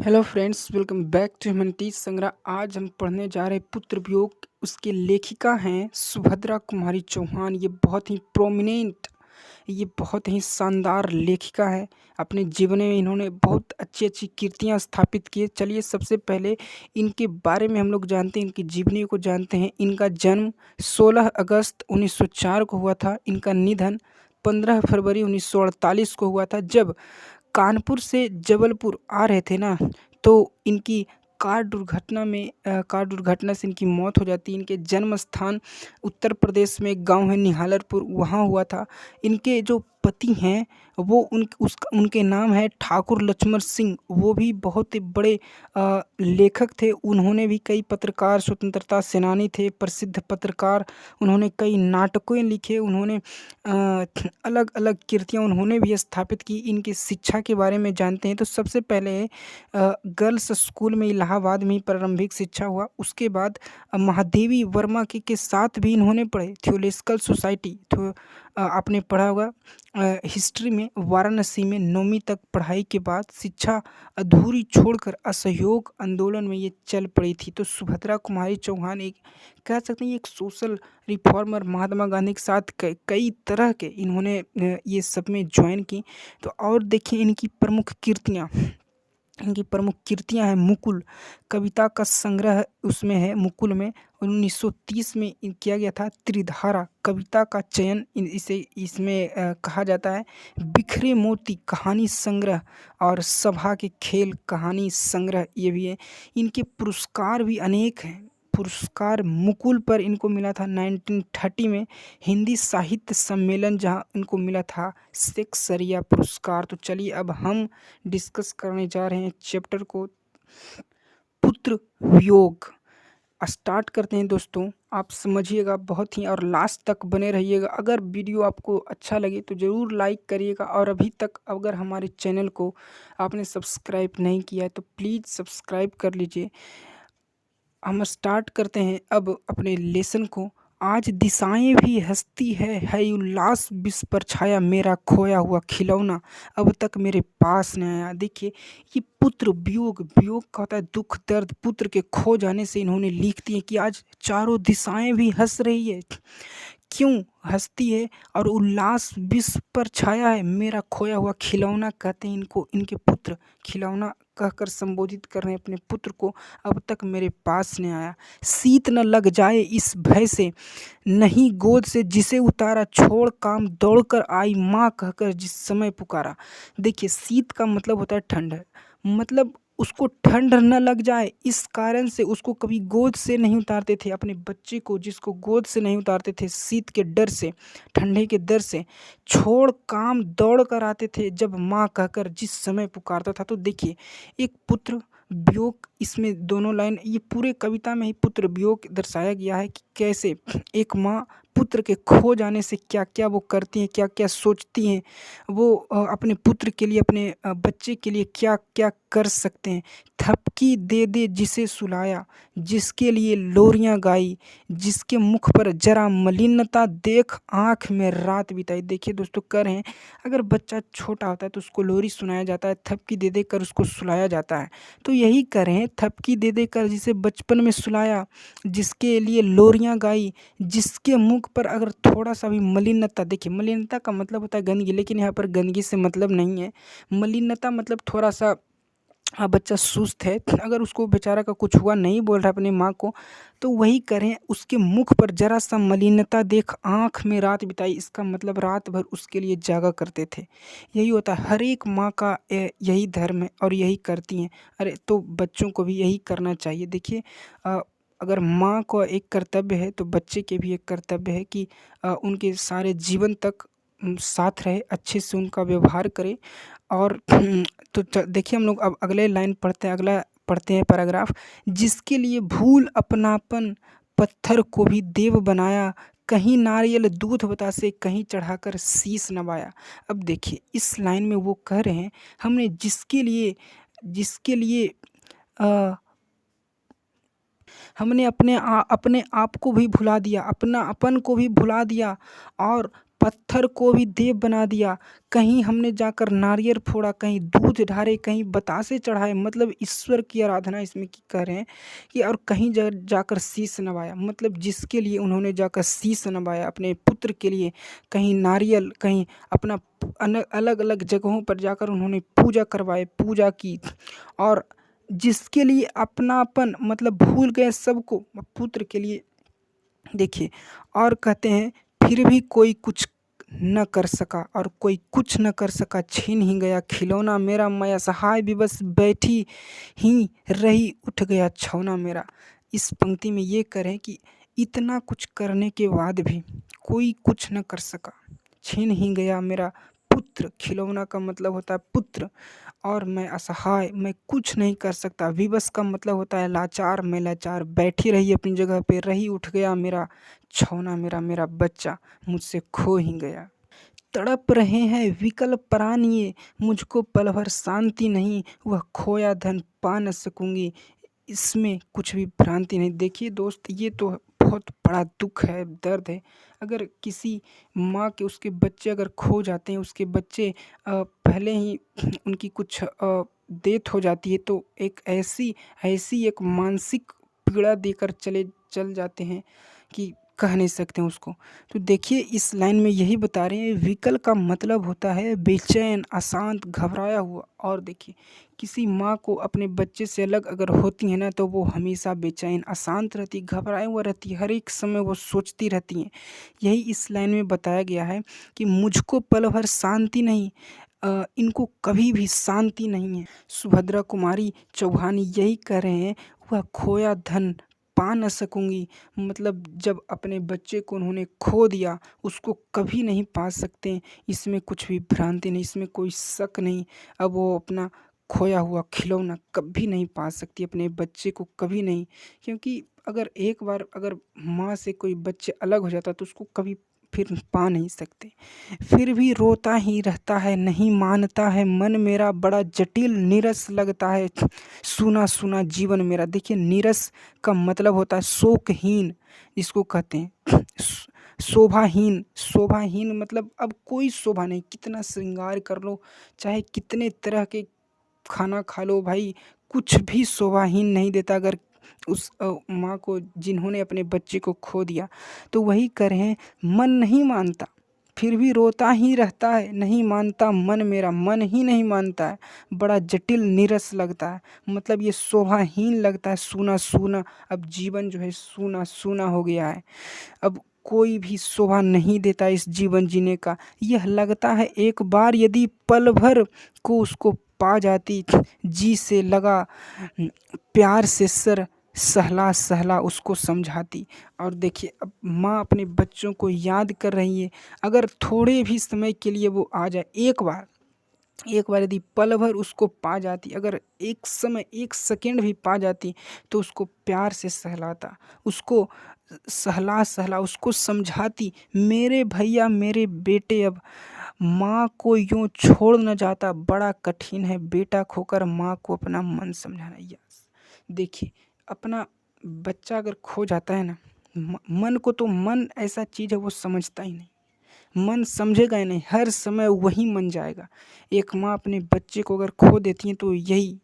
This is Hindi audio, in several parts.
Hello friends, welcome back to humanities Sangrah. आज हम पढ़ने जा रहे हैं पुत्र वियोग। उसके लेखिका हैं सुभद्रा कुमारी चौहान। ये बहुत ही प्रोमिनेंट, ये बहुत ही शानदार लेखिका है। अपने जीवन में इन्होंने बहुत अच्छी अच्छी कीर्तियां स्थापित की है। चलिए सबसे पहले इनके बारे में हम लोग जानते हैं, इनकी जीवनी को जानते हैं। इनका जन्म 16 अगस्त 1904 को हुआ था। इनका निधन 15 फरवरी 1948 को हुआ था। जब कानपुर से जबलपुर आ रहे थे ना, तो इनकी कार दुर्घटना से इनकी मौत हो जाती है। इनके जन्म स्थान उत्तर प्रदेश में एक गांव है निहालरपुर, वहाँ हुआ था। इनके जो पति हैं वो उनके नाम है ठाकुर लक्ष्मण सिंह। वो भी बहुत ही बड़े लेखक थे। उन्होंने भी कई पत्रकार, स्वतंत्रता सेनानी थे, प्रसिद्ध पत्रकार। उन्होंने कई नाटकों लिखे। उन्होंने अलग अलग कीर्तियाँ उन्होंने भी स्थापित की। इनकी शिक्षा के बारे में जानते हैं तो सबसे पहले गर्ल्स स्कूल में इलाहाबाद में ही प्रारंभिक शिक्षा हुआ। उसके बाद महादेवी वर्मा के साथ भी इन्होंने पढ़े। थियोलॉजिकल सोसाइटी तो आपने पढ़ा होगा हिस्ट्री में। वाराणसी में 9वीं तक पढ़ाई के बाद शिक्षा अधूरी छोड़कर असहयोग आंदोलन में ये चल पड़ी थी। तो सुभद्रा कुमारी चौहान एक, कह सकते हैं, एक सोशल रिफॉर्मर। महात्मा गांधी के साथ कई तरह के इन्होंने ये सब में ज्वाइन की। तो और देखिए इनकी प्रमुख कृतियां हैं मुकुल, कविता का संग्रह उसमें है मुकुल में। 1930 में किया गया था। त्रिधारा कविता का चयन इसे इसमें कहा जाता है। बिखरे मोती कहानी संग्रह और सभा के खेल कहानी संग्रह ये भी है। इनके पुरस्कार भी अनेक हैं। पुरस्कार मुकुल पर इनको मिला था 1930 में हिंदी साहित्य सम्मेलन, जहां इनको मिला था शेक्सपियर पुरस्कार। तो चलिए अब हम डिस्कस करने जा रहे हैं चैप्टर को, पुत्र वियोग। स्टार्ट करते हैं दोस्तों। आप समझिएगा बहुत ही और लास्ट तक बने रहिएगा। अगर वीडियो आपको अच्छा लगे तो ज़रूर लाइक करिएगा, और अभी तक अगर हमारे चैनल को आपने सब्सक्राइब नहीं किया है तो प्लीज़ सब्सक्राइब कर लीजिए। हम स्टार्ट करते हैं अब अपने लेसन को। आज दिशाएं भी हंसती है उल्लास विश्व पर छाया, मेरा खोया हुआ खिलौना अब तक मेरे पास न आया। देखिए ये पुत्र वियोग, वियोग का होता है दुख दर्द। पुत्र के खो जाने से इन्होंने लिख दिए कि आज चारों दिशाएं भी हंस रही है। क्यों हंसती है? और उल्लास विश्व पर छाया है, मेरा खोया हुआ खिलौना कहते हैं इनको। इनके पुत्र खिलौना कहकर संबोधित कर रहे हैं अपने पुत्र को, अब तक मेरे पास न आया। शीत न लग जाए इस भय से, नहीं गोद से जिसे उतारा, छोड़ काम दौड़कर आई माँ कहकर जिस समय पुकारा। देखिए शीत का मतलब होता है ठंड, मतलब उसको ठंड न लग जाए इस कारण से उसको कभी गोद से नहीं उतारते थे। अपने बच्चे को जिसको गोद से नहीं उतारते थे, शीत के डर से, ठंडे के डर से। छोड़ काम दौड़ कर आते थे जब माँ कहकर जिस समय पुकारता था। तो देखिए एक पुत्र वियोग, इसमें दोनों लाइन, ये पूरे कविता में ही पुत्र वियोग दर्शाया गया है कि कैसे एक माँ पुत्र के खो जाने से क्या क्या वो करती हैं, क्या क्या सोचती हैं। वो अपने पुत्र के लिए, अपने बच्चे के लिए क्या क्या कर सकते हैं। थपकी दे दे जिसे सुलाया, जिसके लिए लोरियां गाई, जिसके मुख पर जरा मलिनता देख आंख में रात बिताई। देखिए दोस्तों कह रहे हैं अगर बच्चा छोटा होता है तो उसको लोरी सुनाया जाता है, थपकी दे दे कर उसको सुलाया जाता है। तो यही कर रहे हैं, थपकी दे दे कर जिसे बचपन में सुलाया, जिसके लिए लोरियां गाई, जिसके मुख पर अगर थोड़ा सा भी मलिनता, देखिए मलिनता का मतलब होता है गंदगी, लेकिन यहाँ पर गंदगी से मतलब नहीं है। मलिनता मतलब थोड़ा सा बच्चा सुस्त है, अगर उसको बेचारा का कुछ हुआ, नहीं बोल रहा अपनी माँ को, तो वही करें। उसके मुख पर जरा सा मलिनता देख आँख में रात बिताई, इसका मतलब रात भर उसके लिए जागा करते थे। यही होता है हर एक माँ का, यही धर्म है और यही करती हैं। अरे तो बच्चों को भी यही करना चाहिए। देखिए अगर माँ को एक कर्तव्य है तो बच्चे के भी एक कर्तव्य है कि उनके सारे जीवन तक साथ रहे, अच्छे से उनका व्यवहार करे। और तो देखिए हम लोग अब अगले लाइन पढ़ते हैं, अगला पढ़ते हैं पैराग्राफ। जिसके लिए भूल अपनापन पत्थर को भी देव बनाया, कहीं नारियल दूध बतासे, कहीं चढ़ाकर शीश नवाया। अब देखिए इस लाइन में वो कह रहे हैं हमने जिसके लिए अ, हमने अपने आप को भी भुला दिया, अपना अपन को भी भुला दिया, और पत्थर को भी देव बना दिया। कहीं हमने जाकर नारियल फोड़ा, कहीं दूध ढारे, कहीं बतासे चढ़ाए, मतलब ईश्वर की आराधना इसमें की कर रहे हैं कि और कहीं जाकर शीश नवाया, मतलब जिसके लिए उन्होंने जाकर शीश नवाया अपने पुत्र के लिए, कहीं नारियल, कहीं अपना अलग अलग जगहों पर जाकर उन्होंने पूजा करवाए, पूजा की। और जिसके लिए अपनापन मतलब भूल गए सबको पुत्र के लिए। देखिए, और कहते हैं फिर भी कोई कुछ न कर सका, और कोई कुछ न कर सका, छीन ही गया खिलौना मेरा, मैं असहाय विवश बैठी ही रही, उठ गया छौना मेरा। इस पंक्ति में ये करें कि इतना कुछ करने के बाद भी कोई कुछ न कर सका, छीन ही गया मेरा पुत्र, खिलौना का मतलब होता है पुत्र, और मैं असहाय, मैं कुछ नहीं कर सकता। विवश का मतलब होता है लाचार, मैं लाचार, बैठी रही अपनी जगह पे, रही उठ गया मेरा छौना मेरा, मेरा बच्चा मुझसे खो ही गया। तड़प रहे हैं विकल प्राण ये, मुझको पल भर शांति नहीं, वह खोया धन पा न सकूंगी, इसमें कुछ भी भ्रांति नहीं। देखिए दोस्त, ये तो बहुत बड़ा दुख है, दर्द है। अगर किसी माँ के उसके बच्चे अगर खो जाते हैं, उसके बच्चे पहले ही उनकी कुछ डेथ हो जाती है, तो एक ऐसी ऐसी एक मानसिक पीड़ा देकर चल जाते हैं कि कह नहीं सकते हैं उसको। तो देखिए, इस लाइन में यही बता रहे हैं, विकल का मतलब होता है बेचैन, अशांत, घबराया हुआ। और देखिए, किसी माँ को अपने बच्चे से अलग अगर होती है ना, तो वो हमेशा बेचैन, अशांत रहती, घबराए हुआ रहती है, हर एक समय वो सोचती रहती हैं। यही इस लाइन में बताया गया है कि मुझको पल भर शांति नहीं, इनको कभी भी शांति नहीं है। सुभद्रा कुमारी चौहान यही कह रहे हैं, वह खोया धन पा न सकूंगी, मतलब जब अपने बच्चे को उन्होंने खो दिया, उसको कभी नहीं पा सकते। इसमें कुछ भी भ्रांति नहीं, इसमें कोई शक नहीं। अब वो अपना खोया हुआ खिलौना कभी नहीं पा सकती, अपने बच्चे को कभी नहीं, क्योंकि अगर एक बार अगर माँ से कोई बच्चे अलग हो जाता तो उसको कभी फिर पा नहीं सकते। फिर भी रोता ही रहता है, नहीं मानता है मन मेरा, बड़ा जटिल नीरस लगता है सूना सूना जीवन मेरा। देखिए, नीरस का मतलब होता है शोकहीन, जिसको कहते हैं शोभाहीन। शोभाहीन मतलब अब कोई शोभा नहीं, कितना श्रृंगार कर लो, चाहे कितने तरह के खाना खा लो भाई, कुछ भी शोभाहीन नहीं देता अगर उस माँ को जिन्होंने अपने बच्चे को खो दिया। तो वही कह रहे हैं, मन नहीं मानता फिर भी रोता ही रहता है, नहीं मानता मन मेरा, मन ही नहीं मानता है, बड़ा जटिल नीरस लगता है, मतलब ये शोभाहीन लगता है, सूना सूना। अब जीवन जो है सूना सूना हो गया है, अब कोई भी शोभा नहीं देता इस जीवन जीने का। यह लगता है एक बार यदि पल भर को उसको पा जाती, जी से लगा प्यार से सर सहला सहला उसको समझाती। और देखिए, अब माँ अपने बच्चों को याद कर रही है, अगर थोड़े भी समय के लिए वो आ जाए, एक बार यदि पल भर उसको पा जाती, अगर एक समय एक सेकंड भी पा जाती, तो उसको प्यार से सहलाता, उसको सहला सहला उसको समझाती, मेरे भैया मेरे बेटे, अब माँ को यूं छोड़ न जाता, बड़ा कठिन है बेटा खोकर माँ को अपना मन समझाना। यस, देखिए, अपना बच्चा अगर खो जाता है ना, मन को, तो मन ऐसा चीज़ है वो समझता ही नहीं, मन समझेगा ही नहीं, हर समय वही मन जाएगा। एक माँ अपने बच्चे को अगर खो देती है तो यही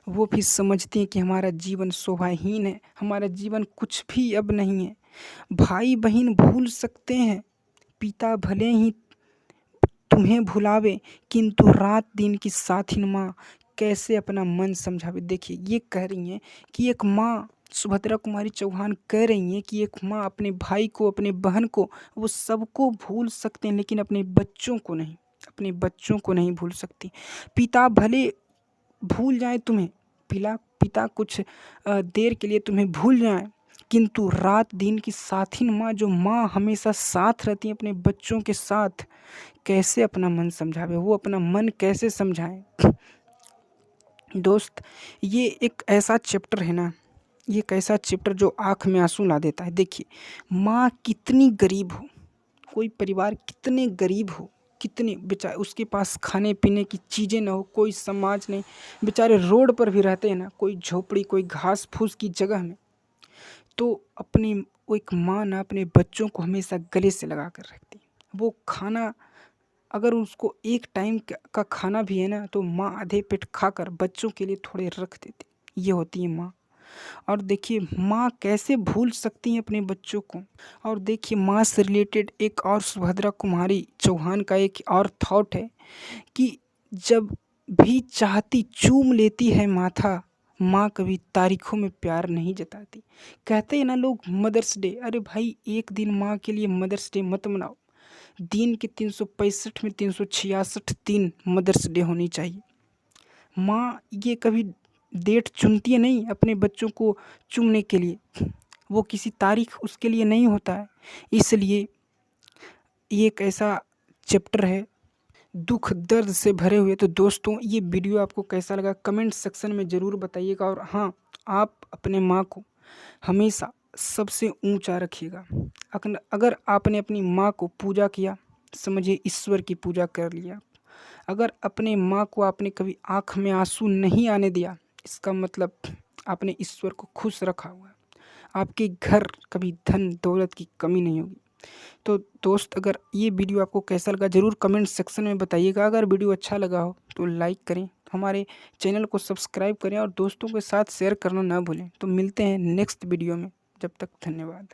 वो भी समझती हैं कि हमारा जीवन शोभाहीन है, हमारा जीवन कुछ भी अब नहीं है। भाई बहन भूल सकते हैं, पिता भले ही तुम्हें भुलावे, किंतु रात दिन की साथिन माँ कैसे अपना मन समझावे। देखिए, ये कह रही हैं कि एक माँ, सुभद्रा कुमारी चौहान कह रही हैं कि एक माँ अपने भाई को, अपने बहन को, वो सबको भूल सकते हैं, लेकिन अपने बच्चों को नहीं, अपने बच्चों को नहीं भूल सकती। पिता भले भूल जाए तुम्हें, पिता कुछ देर के लिए तुम्हें भूल जाए, किंतु रात दिन की साथिन माँ, जो माँ हमेशा साथ रहती है अपने बच्चों के साथ, कैसे अपना मन समझावे, वो अपना मन कैसे समझाए। दोस्त, ये एक ऐसा चैप्टर है ना, ये एक ऐसा चैप्टर जो आँख में आंसू ला देता है। देखिए, माँ कितनी गरीब हो, कोई परिवार कितने गरीब हो, कितने बेचारे उसके पास खाने पीने की चीज़ें ना हो, कोई समाज नहीं, बेचारे रोड पर भी रहते हैं ना, कोई झोपड़ी, कोई घास फूस की जगह में, तो अपनी वो एक माँ ना अपने बच्चों को हमेशा गले से लगा कर रखती है। वो खाना अगर उसको एक टाइम का खाना भी है ना, तो माँ आधे पेट खाकर बच्चों के लिए थोड़े रख देती। ये होती है माँ। और देखिए माँ कैसे भूल सकती हैं अपने बच्चों को। और देखिए माँ से रिलेटेड एक और सुभद्रा कुमारी चौहान का एक और थॉट है कि जब भी चाहती चूम लेती है माथा, माँ कभी तारीखों में प्यार नहीं जताती। कहते हैं ना लोग मदर्स डे, अरे भाई एक दिन माँ के लिए मदर्स डे मत मनाओ। दिन के 365 में 366 दिन मदर्स डे होनी चाहिए। माँ ये कभी डेट चुनती है नहीं अपने बच्चों को चूमने के लिए, वो किसी तारीख उसके लिए नहीं होता है। इसलिए ये एक ऐसा चैप्टर है दुख दर्द से भरे हुए। तो दोस्तों ये वीडियो आपको कैसा लगा कमेंट सेक्शन में ज़रूर बताइएगा। और हाँ, आप अपने माँ को हमेशा सबसे ऊंचा रखिएगा। अगर आपने अपनी माँ को पूजा किया, समझिए ईश्वर की पूजा कर लिया। अगर अपने माँ को आपने कभी आँख में आंसू नहीं आने दिया, इसका मतलब आपने ईश्वर को खुश रखा हुआ है। आपके घर कभी धन दौलत की कमी नहीं होगी। तो दोस्त अगर ये वीडियो आपको कैसा लगा ज़रूर कमेंट सेक्शन में बताइएगा। अगर वीडियो अच्छा लगा हो तो लाइक करें, हमारे चैनल को सब्सक्राइब करें और दोस्तों के साथ शेयर करना ना भूलें। तो मिलते हैं नेक्स्ट वीडियो में, जब तक धन्यवाद।